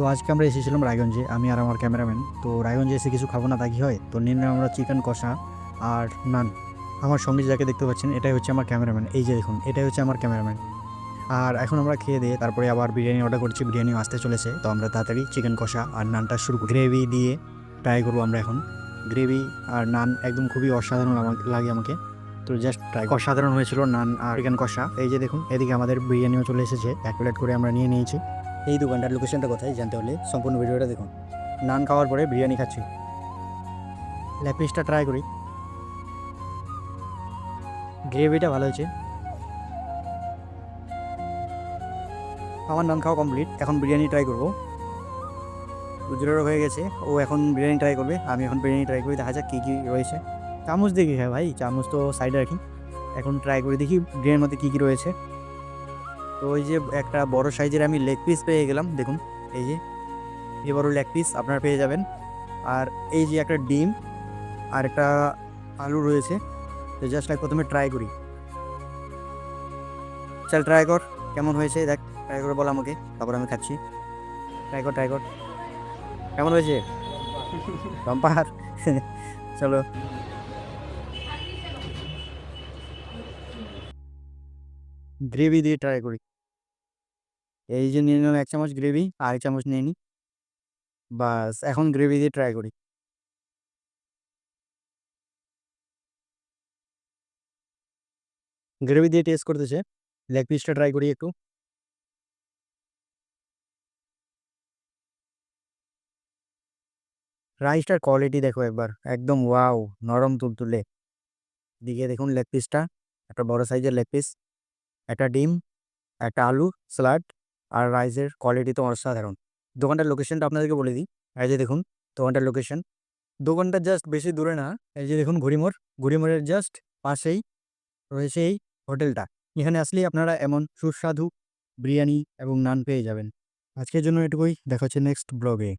তো আজকে আমরা এসেছিলাম রায়গঞ্জে, আমি আর আমার ক্যামেরাম্যান। তো রায়গঞ্জে এসে কিছু খাবো না তা কি হয়, তো নিয়ে নিলাম আমরা চিকেন কষা আর নান। আমার সঙ্গে যাকে দেখতে পাচ্ছেন এটাই হচ্ছে আমার ক্যামেরাম্যান, এই যে দেখুন এটাই হচ্ছে আমার ক্যামেরাম্যান। আর এখন আমরা খেয়ে দিয়ে তারপরে আবার বিরিয়ানি অর্ডার করছি, বিরিয়ানিও আসতে চলেছে। তো আমরা তাড়াতাড়ি চিকেন কষা আর নানটা শুরু করি। গ্রেভি দিয়ে ট্রাই করবো আমরা এখন। গ্রেভি আর নান একদম খুবই অসাধারণ লাগে আমাকে। তো জাস্ট ট্রাই অসাধারণ হয়েছিল নান আর চিকেন কষা। এই যে দেখুন এদিকে আমাদের বিরিয়ানিও চলে এসেছে, এক প্লেট করে আমরা নিয়ে নিয়েছি। এই দোকানটার লোকেশনটা কোথায় জানতে হলে সম্পূর্ণ ভিডিওটা দেখুন। নান খাওয়ার পরে বিরিয়ানি খাচ্ছি, লেগ পিসটা ট্রাই করি। গ্রেভিটা ভালো হয়েছে। আমার নান খাওয়া কমপ্লিট, এখন বিরিয়ানি ট্রাই করবো। উজ্জ্বলেরও হয়ে গেছে, ও এখন বিরিয়ানি ট্রাই করবে, আমি এখন বিরিয়ানি ট্রাই করি, দেখা যাক কী কী রয়েছে। চামচ দেখি, হ্যাঁ ভাই চামচ তো সাইডে রাখি। এখন ট্রাই করে দেখি বিরিয়ানির মধ্যে কী কী রয়েছে। তো ওই যে একটা বড় সাইজের আমি লেগ পিস পেয়ে গেলাম, দেখুন এই যে এই বড় লেগ পিস আপনারা পেয়ে যাবেন। আর এই যে একটা ডিম আর একটা আলু রয়েছে। তো জাস্ট প্রথমে ট্রাই করি। চল ট্রাই কর, কেমন হয়েছে দেখ, ট্রাই করে বল আমাকে, তারপর আমি খাচ্ছি। ট্রাই কর ট্রাই কর, কেমন হয়েছে? বাম্পার। চলো গ্রেভি দিয়ে ট্রাই করি। এই যে নিয়ে নিলাম 1 চামচ গ্রেভি, আর 1 চামচ নিয়ে নিই। বাস এখন গ্রেভি দিয়ে ট্রাই করি। গ্রেভি দিয়ে টেস্ট করতেছে, লেগ পিসটা ট্রাই করি একটু। রাইসটার কোয়ালিটি দেখো একবার, একদম ওয়াও, নরম তুলতুলে। দিকে দেখুন লেগ পিসটা, একটা বড় সাইজের লেগ পিস, একটা ডিম, একটা আলু, স্যালাড, আর রাইসের কোয়ালিটি তো অসাধারণ। দোকানটার লোকেশনটা আপনাদেরকে বলে দিই। এই যে দেখুন দোকানটার লোকেশন, দোকানটা জাস্ট বেশি দূরে না। এই যে দেখুন ঘড়িমোড়, ঘড়িমোড়ের জাস্ট পাশেই রয়েছে এই হোটেলটা। এখানে আসলেই আপনারা এমন সুস্বাদু বিরিয়ানি এবং নান পেয়ে যাবেন। আজকের জন্য এটুকুই, দেখা হচ্ছে নেক্সট ব্লগে।